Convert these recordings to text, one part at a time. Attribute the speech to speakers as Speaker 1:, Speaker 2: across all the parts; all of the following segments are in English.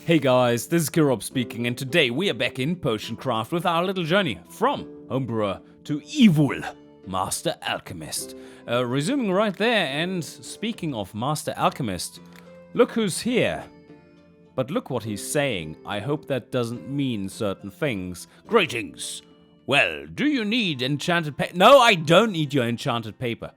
Speaker 1: Hey guys, this is Kirob speaking, and today we are back in Potion Craft with our little journey from Homebrewer to evil Master Alchemist. Resuming right there, and speaking of Master Alchemist, look who's here. But look what he's saying. I hope that doesn't mean certain things. Greetings! Well, do you need enchanted paper? No, I don't need your enchanted paper.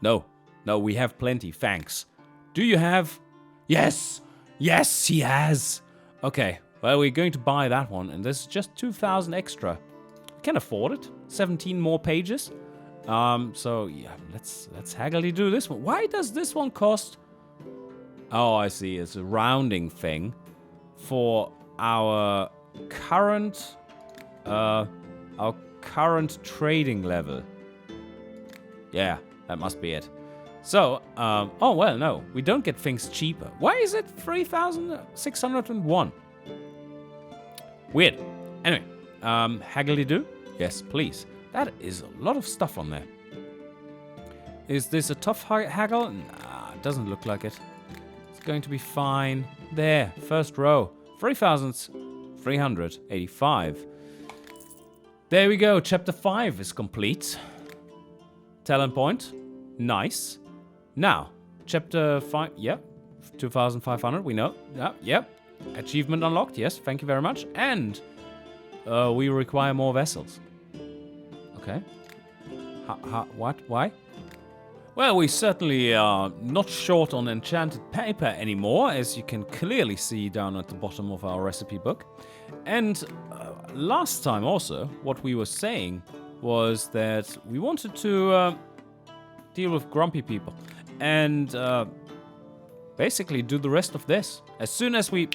Speaker 1: No, we have plenty, thanks. Do you have... Yes! Yes, he has! Okay, well, we're going to buy that one, and this is just 2,000 extra. We can afford it. 17 more pages. So, yeah, let's haggily do this one. Why does this one cost... Oh, I see, it's a rounding thing for our current trading level. Yeah, that must be it. So, oh well, no, we don't get things cheaper. Why is it 3,601? Weird. Anyway, haggle-do? Yes, please. That is a lot of stuff on there. Is this a tough haggle? Nah, it doesn't look like it. It's going to be fine. There, first row. 3,385. There we go, chapter 5 is complete. Talent point. Nice. Now, chapter 5, yep, 2,500, we know. Yep. Achievement unlocked, yes, thank you very much. And we require more vessels. Okay. What? Why? Well, we certainly are not short on enchanted paper anymore, as you can clearly see down at the bottom of our recipe book. And last time also, what we were saying was that we wanted to deal with grumpy people. And basically do the rest of this. As soon as we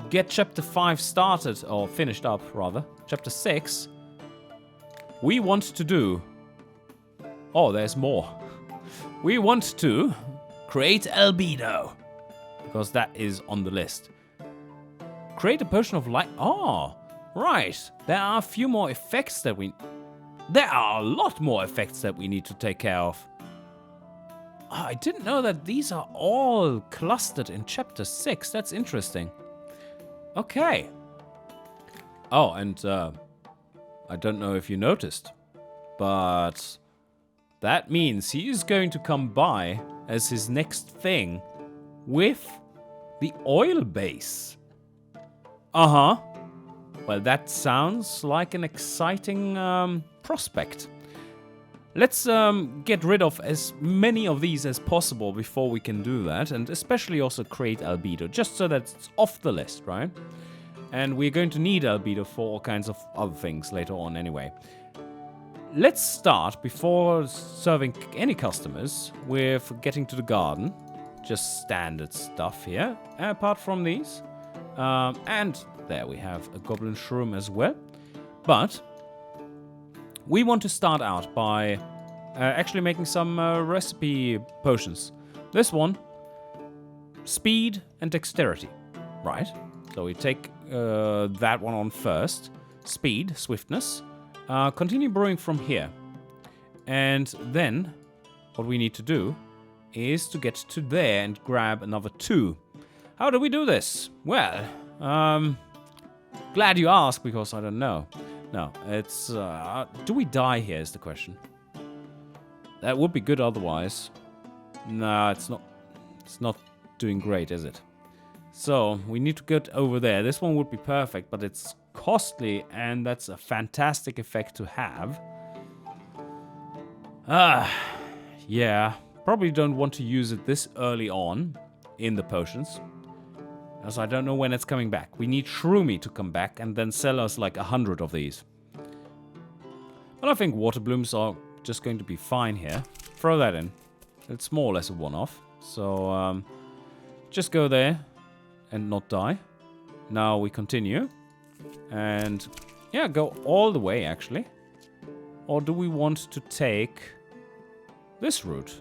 Speaker 1: get chapter 5 started, or finished up rather, chapter 6, we want to do... Oh, there's more. We want to create Albedo, because that is on the list. Create a potion of light... Oh, right. There are a few more effects that we... There are a lot more effects that we need to take care of. Oh, I didn't know that these are all clustered in chapter 6. That's interesting. Okay. Oh, and I don't know if you noticed, but that means he is going to come by as his next thing with the oil base. Uh-huh. Well, that sounds like an exciting prospect. Let's get rid of as many of these as possible before we can do that, and especially also create Albedo, just so that it's off the list, right? And we're going to need Albedo for all kinds of other things later on anyway. Let's start, before serving any customers, with getting to the garden. Just standard stuff here, apart from these. And there we have a goblin shroom as well. But we want to start out by actually making some recipe potions. This one, speed and dexterity, right? So we take that one on first. Speed, swiftness. Continue brewing from here. And then what we need to do is to get to there and grab another 2. How do we do this? Well, glad you asked, because I don't know. No, it's... do we die here is the question. That would be good otherwise. No, it's not doing great, is it? So, we need to get over there. This one would be perfect, but it's costly, and that's a fantastic effect to have. Yeah. Probably don't want to use it this early on in the potions, as I don't know when it's coming back. We need Shroomy to come back and then sell us like 100 of these. But I think water blooms are just going to be fine here. Throw that in. It's more or less a one-off. So, just go there and not die. Now we continue. And, yeah, go all the way, actually. Or do we want to take this route?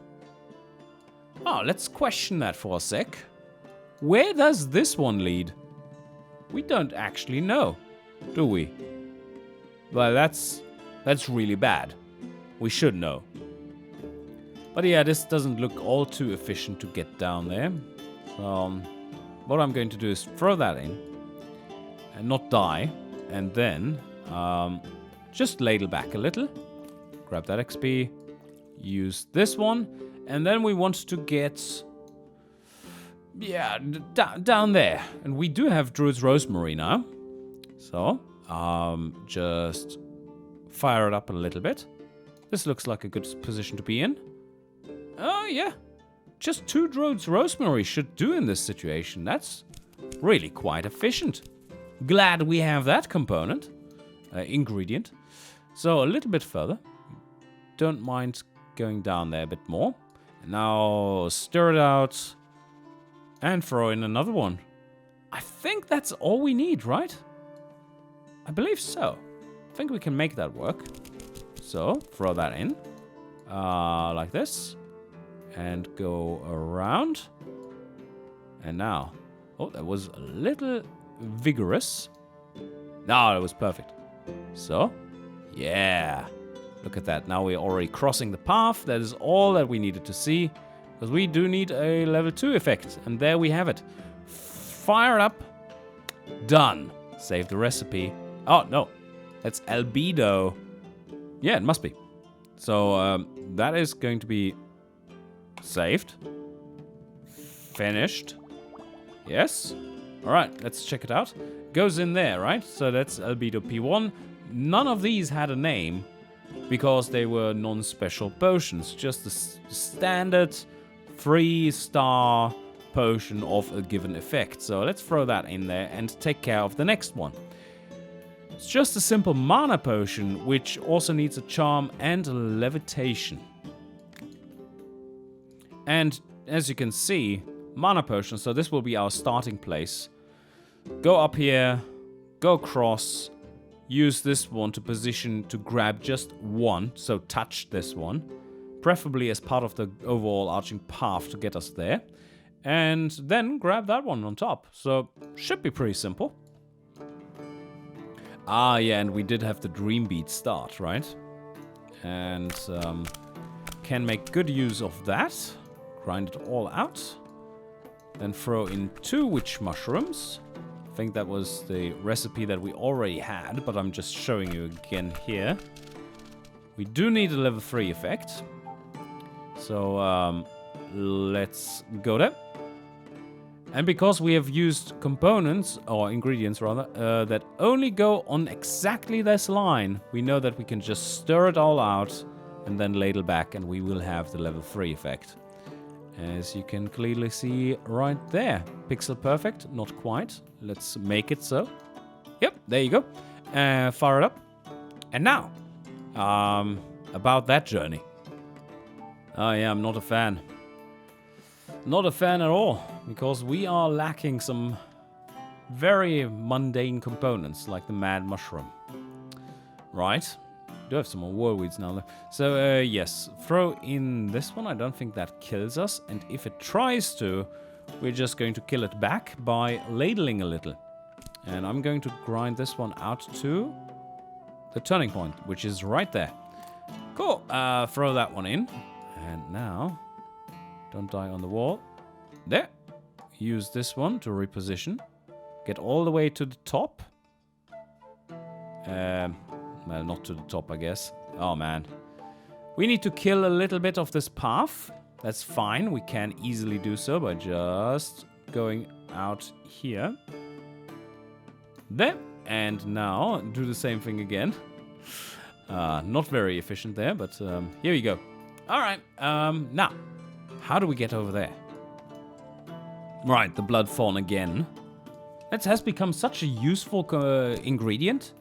Speaker 1: Oh, let's question that for a sec. Where does this one lead? We don't actually know, do we? Well, that's really bad. We should know. But yeah, this doesn't look all too efficient to get down there. So, what I'm going to do is throw that in and not die, and then just ladle back a little. Grab that XP, use this one, and then we want to get, yeah, down there. And we do have Druid's Rosemary now, so just fire it up a little bit. This looks like a good position to be in. Oh yeah, just 2 Druid's Rosemary should do in this situation. That's really quite efficient. Glad we have that component, ingredient. So a little bit further. Don't mind going down there a bit more. And now stir it out and throw in another one. I think that's all we need, right? I believe so. I think we can make that work. So throw that in like this and go around. And now, oh, that was a little vigorous. No, that was perfect. So, yeah. Look at that. Now we're already crossing the path. That is all that we needed to see. Because we do need a level 2 effect. And there we have it. Fire it up. Done. Save the recipe. Oh, no. That's Albedo. Yeah, it must be. So, that is going to be saved. Finished. Yes. Alright, let's check it out. Goes in there, right? So that's Albedo P1. None of these had a name because they were non-special potions. Just the standard 3-star potion of a given effect. So let's throw that in there and take care of the next one. It's just a simple mana potion, which also needs a charm and a levitation. And as you can see, mana potion, so this will be our starting place. Go up here, go across, use this one to position to grab just one, so touch this one. Preferably as part of the overall arching path to get us there. And then grab that one on top. So, should be pretty simple. Ah, yeah, and we did have the Dream Bead start, right? And can make good use of that. Grind it all out. Then throw in 2 witch mushrooms. I think that was the recipe that we already had, but I'm just showing you again here. We do need a level 3 effect. So let's go there. And because we have used components, or ingredients rather, that only go on exactly this line, we know that we can just stir it all out and then ladle back and we will have the level 3 effect. As you can clearly see right there. Pixel perfect, not quite. Let's make it so. Yep, there you go. Fire it up. And now, about that journey. Oh yeah, I'm not a fan. Not a fan at all, because we are lacking some very mundane components, like the mad mushroom. Right? Do have some more whirlweeds now though. So yes, throw in this one. I don't think that kills us, and if it tries to, we're just going to kill it back by ladling a little. And I'm going to grind this one out to the turning point, which is right there. Cool. Throw that one in. And now, don't die on the wall. There. Use this one to reposition. Get all the way to the top. Well, not to the top, I guess. Oh, man. We need to kill a little bit of this path. That's fine. We can easily do so by just going out here. There. And now, do the same thing again. Not very efficient there, but here we go. All right. Now, how do we get over there? Right, the blood fawn again. That has become such a useful ingredient.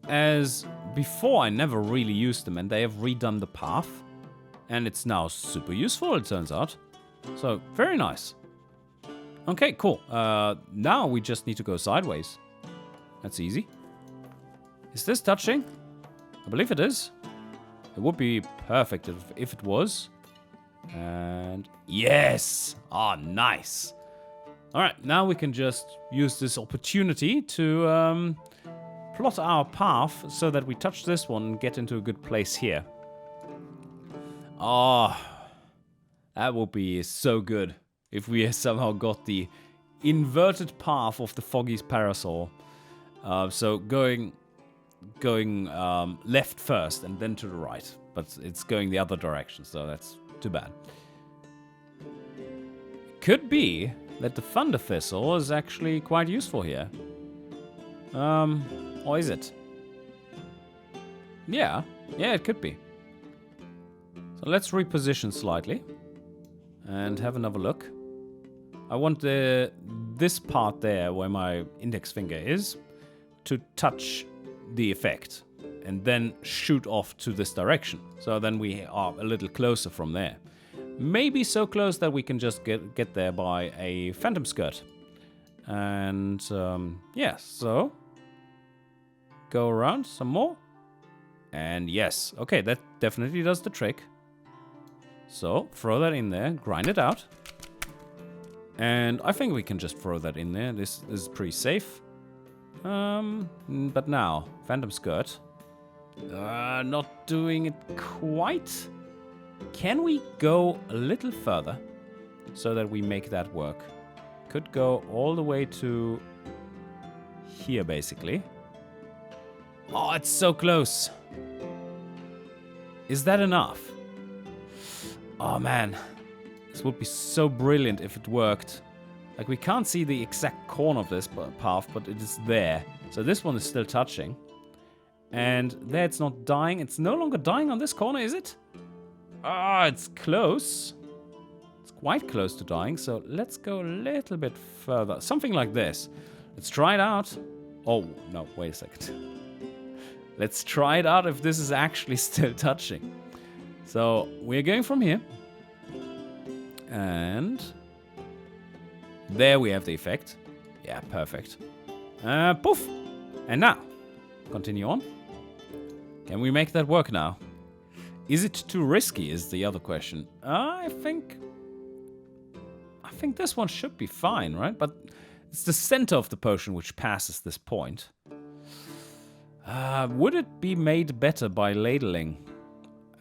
Speaker 1: As before, I never really used them, and they have redone the path. And it's now super useful, it turns out. So, very nice. Okay, cool. Now we just need to go sideways. That's easy. Is this touching? I believe it is. It would be perfect if it was. And yes! Ah, nice. Alright, now we can just use this opportunity to plot our path so that we touch this one and get into a good place here. Ah, that would be so good if we somehow got the inverted path of the Foggy's parasol. So going left first and then to the right. But it's going the other direction, so that's too bad. Could be that the Thunder Thistle is actually quite useful here. Or is it? Yeah, it could be. So let's reposition slightly and have another look. I want this part there where my index finger is to touch the effect and then shoot off to this direction. So then we are a little closer from there. Maybe so close that we can just get there by a phantom skirt. And yeah, so go around some more. And yes, okay, that definitely does the trick. So throw that in there, grind it out. And I think we can just throw that in there. This is pretty safe. But now, phantom skirt. Not doing it quite. Can we go a little further so that we make that work? Could go all the way to here, basically. Oh, it's so close. Is that enough? Oh, man. This would be so brilliant if it worked. Like, we can't see the exact corner of this path, but it is there. So this one is still touching. And there it's not dying. It's no longer dying on this corner, is it? Ah, it's close. It's quite close to dying, so let's go a little bit further. Something like this. Let's try it out. Oh, no, wait a second. Let's try it out if this is actually still touching. So, we're going from here. And there we have the effect. Yeah, perfect. Poof! And now, continue on. Can we make that work now? Is it too risky is the other question. I think this one should be fine, right? But it's the center of the potion which passes this point. Would it be made better by ladling?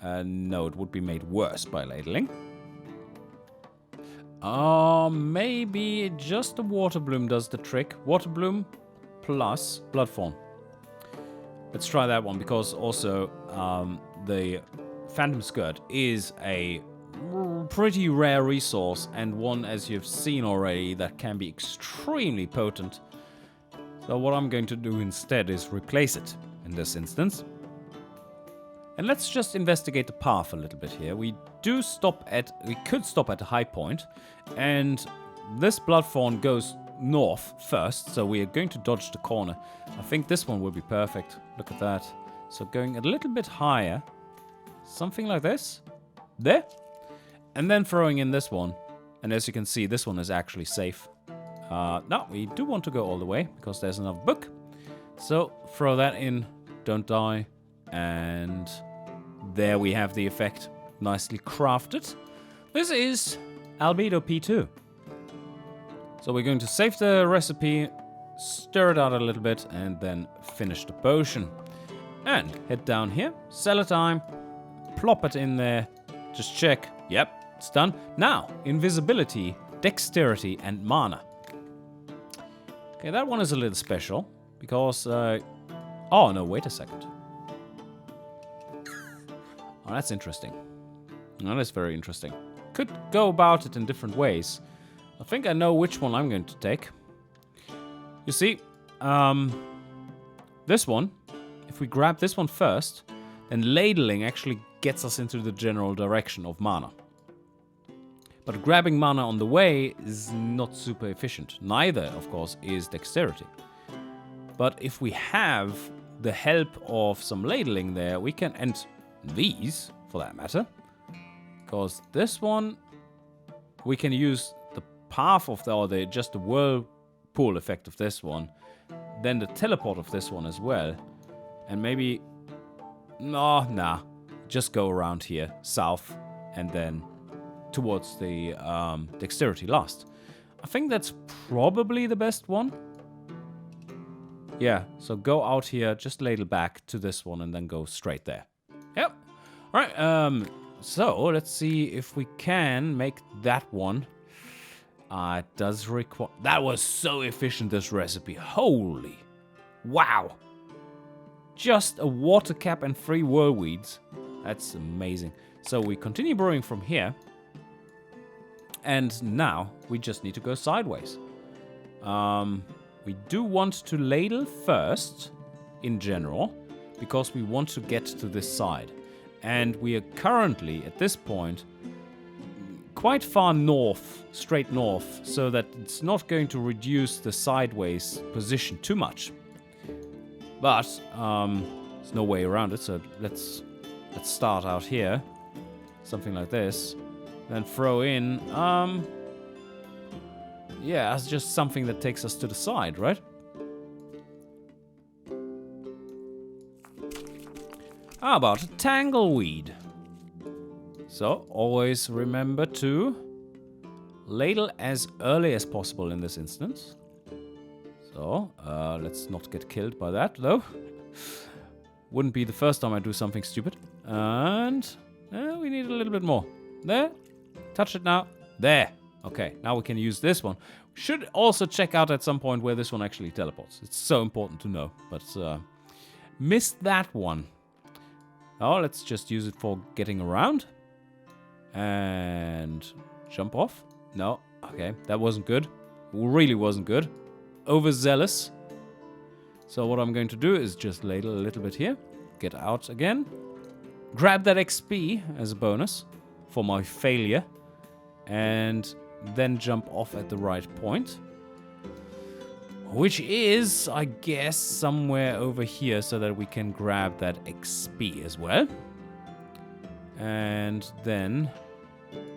Speaker 1: No, it would be made worse by ladling. Maybe just the water bloom does the trick. Water bloom plus bloodthorn. Let's try that one because also the phantom skirt is a pretty rare resource and one, as you've seen already, that can be extremely potent. So what I'm going to do instead is replace it in this instance. And let's just investigate the path a little bit here. We could stop at a high point, and this bloodthorn goes north first, so we are going to dodge the corner. I think this one will be perfect. Look at that. So going a little bit higher, something like this, there, and then throwing in this one. And as you can see, this one is actually safe. No, we do want to go all the way because there's another book. So throw that in, don't die, and there we have the effect. Nicely crafted. This is Albedo P2. So we're going to save the recipe, stir it out a little bit, and then finish the potion. And head down here, cellar time, plop it in there, just check. Yep, it's done. Now, invisibility, dexterity, and mana. Okay, that one is a little special because, oh no, wait a second. Oh, that's interesting. That is very interesting. Could go about it in different ways. I think I know which one I'm going to take. You see, this one, if we grab this one first, then ladling actually gets us into the general direction of mana. But grabbing mana on the way is not super efficient. Neither, of course, is dexterity. But if we have the help of some ladling there, we can, and these, for that matter, because this one, we can use the path of just the whirlpool effect of this one, then the teleport of this one as well, and maybe, nah, just go around here, south, and then towards the dexterity last. I think that's probably the best one. Yeah, so go out here, just ladle back to this one, and then go straight there. Yep. Alright, so let's see if we can make that one It does require... That was so efficient, this recipe. Holy. Wow. Just a water cap and 3 whirlweeds. That's amazing. So we continue brewing from here. And now we just need to go sideways. We do want to ladle first, in general, because we want to get to this side. And we are currently, at this point, quite far north, straight north, so that it's not going to reduce the sideways position too much. But there's no way around it, so let's start out here. Something like this. Then throw in, yeah, it's just something that takes us to the side, right? How about a tangleweed? So, always remember to ladle as early as possible in this instance. So, let's not get killed by that, though. Wouldn't be the first time I do something stupid. And we need a little bit more. There. Touch it now. There. Okay, now we can use this one. We should also check out at some point where this one actually teleports. It's so important to know, but missed that one. Oh, let's just use it for getting around. And jump off. No, okay, that wasn't good. Really wasn't good. Overzealous. So what I'm going to do is just ladle a little bit here. Get out again. Grab that XP as a bonus for my failure. And then jump off at the right point. Which is, I guess, somewhere over here so that we can grab that XP as well. And then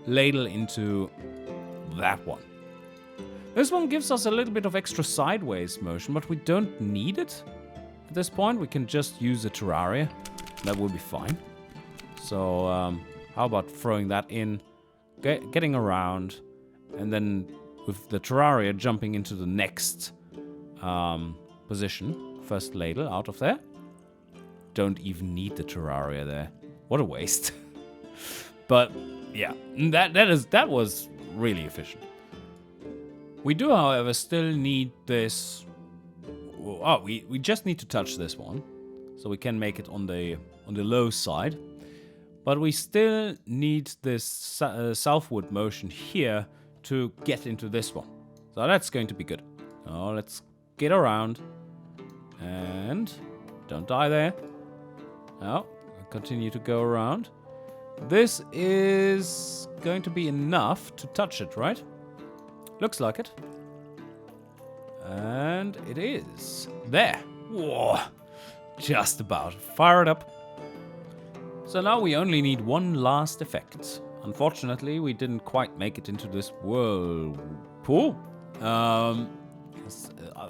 Speaker 1: ladle into that one. This one gives us a little bit of extra sideways motion, but we don't need it. At this point, we can just use a Terraria. That will be fine. So, how about throwing that in, getting around, and then with the Terraria jumping into the next position. First ladle out of there. Don't even need the Terraria there. What a waste. But yeah, that was really efficient. We do, however, still need this. Oh, we just need to touch this one, so we can make it on the low side. But we still need this southward motion here to get into this one. So that's going to be good. Oh, let's get around. And don't die there. Now, continue to go around. This is going to be enough to touch it, right? Looks like it. And it is. There. Whoa. Just about. Fire it up. So now we only need one last effect. Unfortunately, we didn't quite make it into this whirlpool.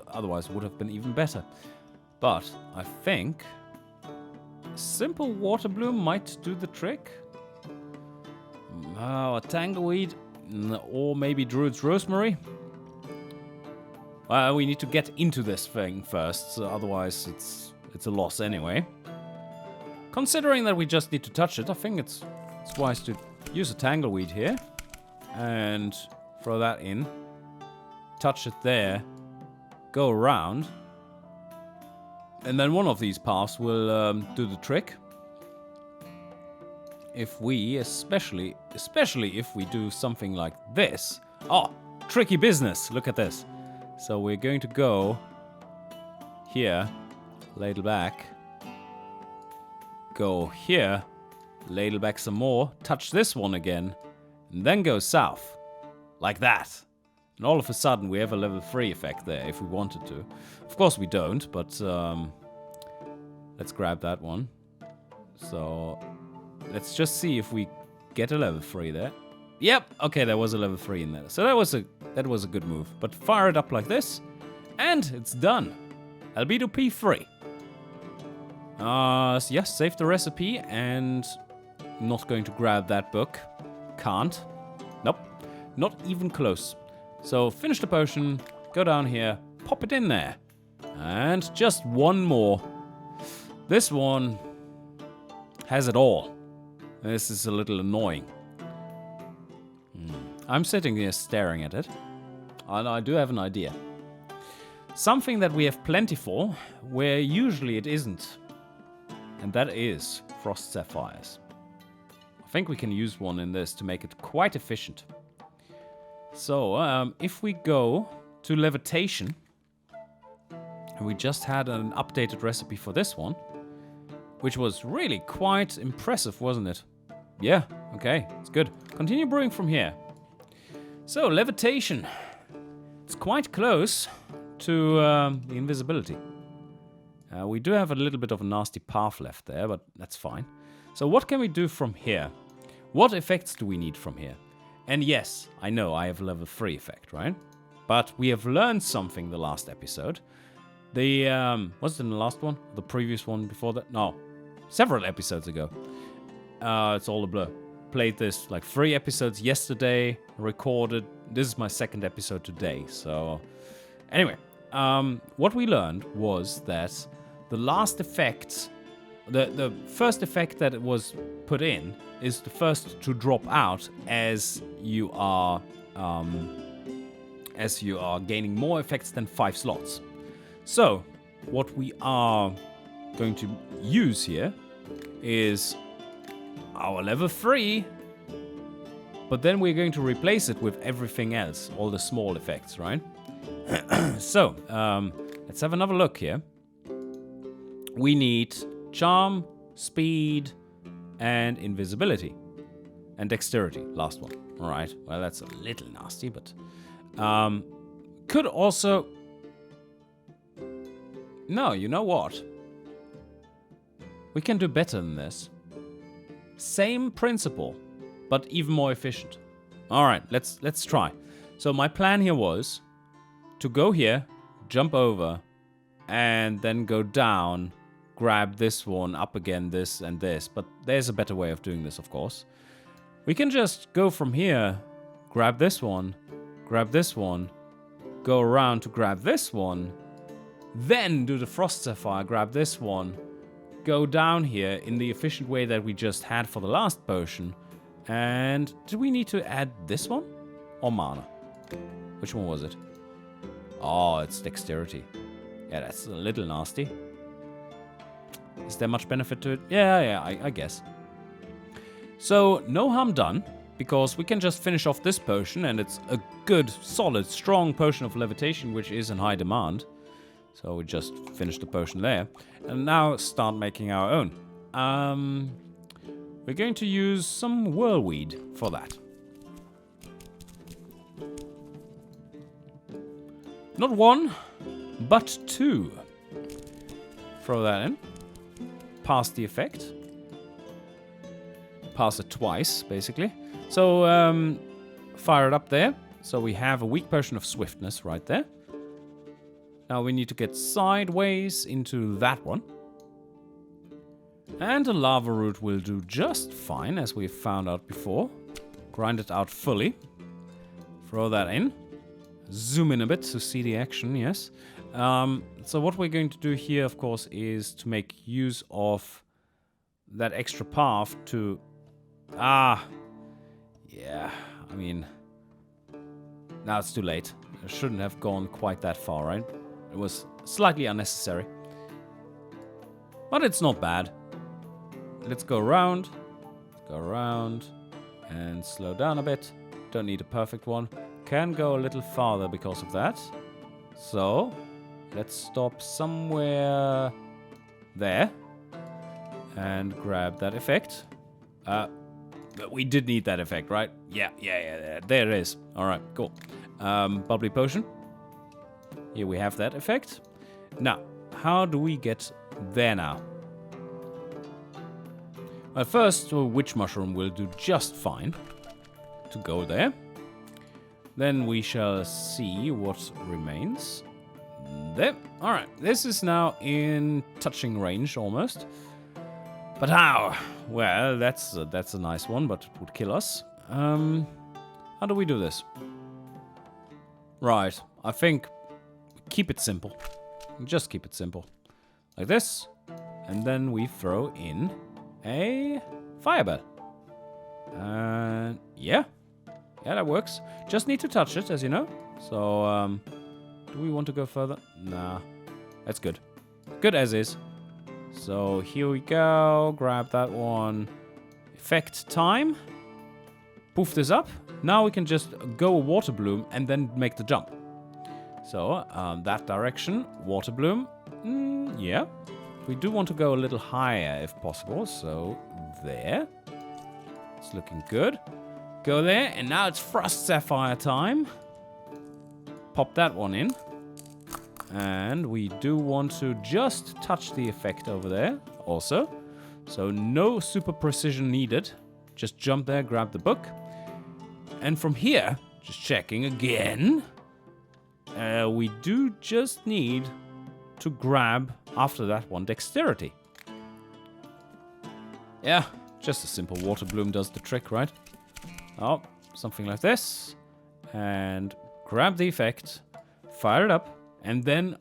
Speaker 1: Otherwise, it would have been even better. But I think a simple water bloom might do the trick. A tangleweed, or maybe Druid's Rosemary. Well, we need to get into this thing first, so otherwise it's a loss anyway. Considering that we just need to touch it, I think it's wise to use a tangleweed here and throw that in. Touch it there, go around, and then one of these paths will do the trick. If we, especially if we do something like this. Oh, tricky business. Look at this. So we're going to go here, ladle back, go here, ladle back some more, touch this one again, and then go south. Like that. And all of a sudden we have a level 3 effect there if we wanted to. Of course we don't, but let's grab that one. So let's just see if we get a level 3 there. Yep, okay, there was a level 3 in there. So that was a good move. But fire it up like this, and it's done. Albedo P3. So yes, save the recipe, and not going to grab that book. Can't. Nope, not even close. So finish the potion, go down here, pop it in there. And just one more. This one has it all. This is a little annoying. I'm sitting here staring at it. and I do have an idea. Something that we have plenty for, where usually it isn't. And that is frost sapphires. I think we can use one in this to make it quite efficient. So, if we go to levitation, and we just had an updated recipe for this one, which was really quite impressive, wasn't it? Yeah, okay, it's good. Continue brewing from here. So, levitation. It's quite close to the invisibility. We do have a little bit of a nasty path left there, but that's fine. So what can we do from here? What effects do we need from here? And yes, I know I have a level 3 effect, right? But we have learned something the last episode. Was it in the last one? The previous one before that? No, several episodes ago. It's all a blur. Played this like 3 episodes yesterday, recorded. This is my 2nd episode today. So anyway, what we learned was that the last effect, the first effect that was put in is the first to drop out as you are gaining more effects than 5 slots. So what we are going to use here is our level 3, but then we're going to replace it with everything else, all the small effects, right? So, let's have another look here. We need charm, speed, and invisibility. And dexterity, last one. Alright, well that's a little nasty, but... could also... No, you know what? We can do better than this. Same principle, but even more efficient. Alright, let's try. So my plan here was to go here, jump over, and then go down, grab this one, up again, this and this. But there's a better way of doing this, of course. We can just go from here, grab this one, go around to grab this one, then do the frost sapphire, grab this one, go down here in the efficient way that we just had for the last potion. And do we need to add this one? Or mana? Which one was it? Oh, it's dexterity. Yeah, that's a little nasty. Is there much benefit to it? Yeah, I guess. So, no harm done, because we can just finish off this potion, and it's a good, solid, strong potion of levitation, which is in high demand. So we just finished the potion there. And now start making our own. We're going to use some whirlweed for that. Not 1, but 2. Throw that in. Pass the effect. Pass it twice, basically. So, fire it up there. So we have a weak potion of swiftness right there. Now we need to get sideways into that one. And the lava root will do just fine, as we've found out before. Grind it out fully. Throw that in. Zoom in a bit to see the action, yes. So what we're going to do here, of course, is to make use of that extra path to... Yeah, I mean... Now it's too late. I shouldn't have gone quite that far, right? It was slightly unnecessary. But it's not bad. Let's go around. And slow down a bit. Don't need a perfect one. Can go a little farther because of that. So, let's stop somewhere there. And grab that effect. But we did need that effect, right? Yeah, there it is. Alright, cool. Bubbly potion. Here we have that effect. Now, how do we get there now? Well, first, a witch mushroom will do just fine to go there. Then we shall see what remains. There. Alright, this is now in touching range almost. But how? Well, that's a nice one, but it would kill us. How do we do this? Right, I think keep it simple. Just keep it simple. Like this. And then we throw in a fireball. Yeah, that works. Just need to touch it, as you know. So, do we want to go further? Nah, that's good. Good as is. So here we go. Grab that one. Effect time. Poof this up. Now we can just go a water bloom and then make the jump. So, that direction, water bloom. Yeah. We do want to go a little higher if possible. So, there. It's looking good. Go there, and now it's Frost Sapphire time. Pop that one in. And we do want to just touch the effect over there also. So no super precision needed. Just jump there, grab the book. And from here, just checking again, we do just need to grab, after that one, dexterity. Yeah, just a simple water bloom does the trick, right? Oh, something like this. And grab the effect, fire it up. And then,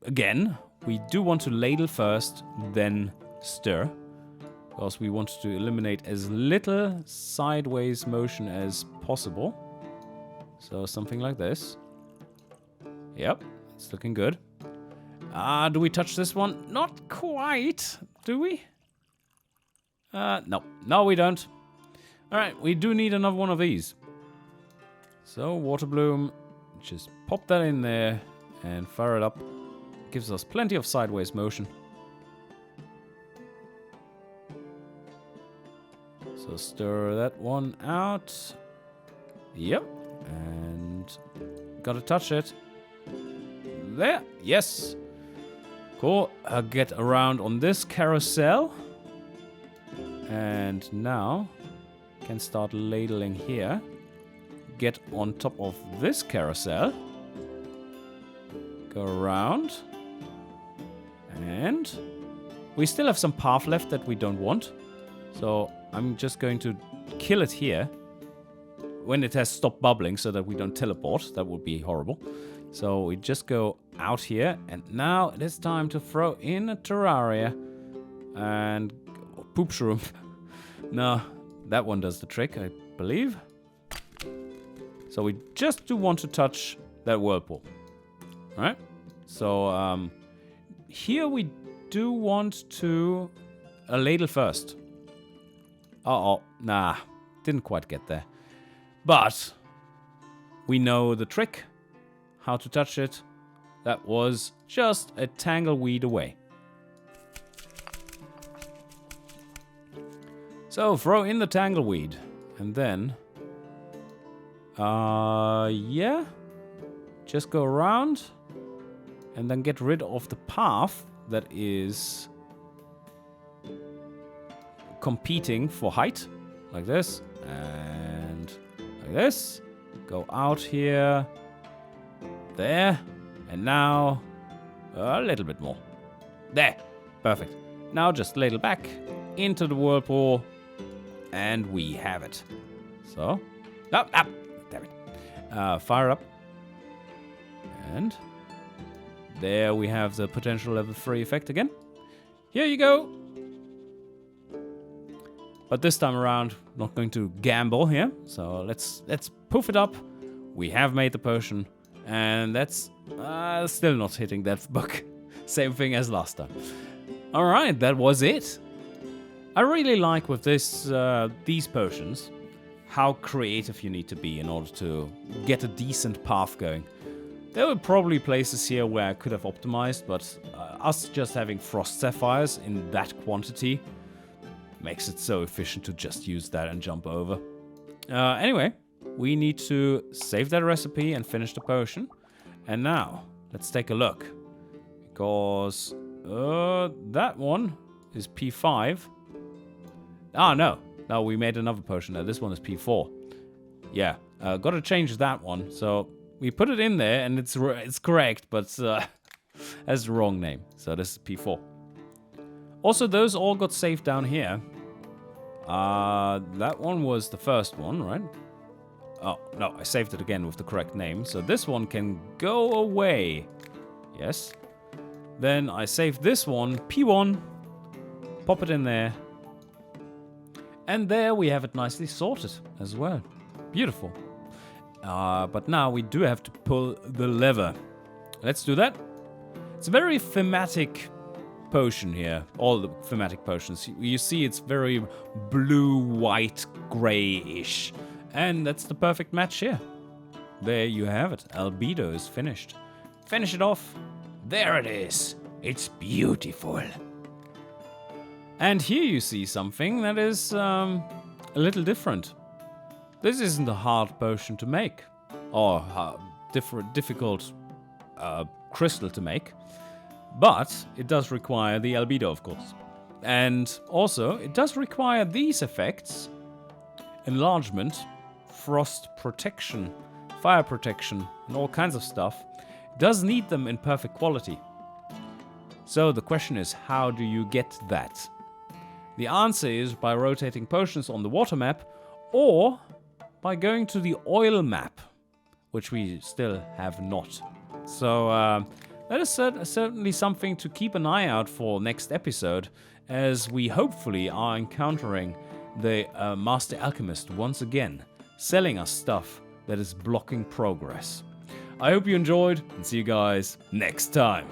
Speaker 1: again, we do want to ladle first, then stir. Because we want to eliminate as little sideways motion as possible. So something like this. Yep, it's looking good. Do we touch this one? Not quite, do we? No. No, we don't. Alright, we do need another one of these. So, water bloom, just pop that in there. And fire it up. Gives us plenty of sideways motion. So stir that one out. Yep. And gotta touch it. There. Yes. Cool. I'll get around on this carousel. And now can start ladling here. Get on top of this carousel. Go around. And we still have some path left that we don't want. So I'm just going to kill it here when it has stopped bubbling so that we don't teleport. That would be horrible. So we just go out here. And now it is time to throw in a Terraria. And poop shroom. No, that one does the trick, I believe. So we just do want to touch that whirlpool. Right? So, here we do want to ladle first. Uh-oh, nah, didn't quite get there. But we know the trick, how to touch it. That was just a tangleweed away. So, throw in the tangleweed. And then, yeah, just go around. And then get rid of the path that is competing for height. Like this. And like this. Go out here. There. And now a little bit more. There. Perfect. Now just ladle back into the whirlpool. And we have it. So. Damn it. Fire up. And there we have the potential level 3 effect again. Here you go. But this time around, not going to gamble here. So let's poof it up. We have made the potion. And that's still not hitting that book. Same thing as last time. Alright, that was it. I really like with this these potions how creative you need to be in order to get a decent path going. There were probably places here where I could have optimized, but us just having Frost Sapphires in that quantity makes it so efficient to just use that and jump over. Anyway, we need to save that recipe and finish the potion. And now, let's take a look. Because that one is P5. Ah, no. No, we made another potion there. This one is P4. Yeah, gotta change that one. So we put it in there, and it's correct, but has the wrong name. So this is P4. Also, those all got saved down here. That one was the first one, right? Oh, no, I saved it again with the correct name. So this one can go away. Yes. Then I saved this one, P1. Pop it in there. And there we have it nicely sorted as well. Beautiful. But now we do have to pull the lever. Let's do that. It's a very thematic potion here. All the thematic potions. You see it's very blue, white, grey-ish. And that's the perfect match here. There you have it. Albedo is finished. Finish it off. There it is. It's beautiful. And here you see something that is a little different. This isn't a hard potion to make. Or difficult crystal to make. But it does require the albedo, of course. And also, it does require these effects. Enlargement, frost protection, fire protection, and all kinds of stuff. It does need them in perfect quality. So the question is, how do you get that? The answer is by rotating potions on the water map, or by going to the oil map, which we still have not. So that is certainly something to keep an eye out for next episode, as we hopefully are encountering the Master Alchemist once again, selling us stuff that is blocking progress. I hope you enjoyed, and see you guys next time.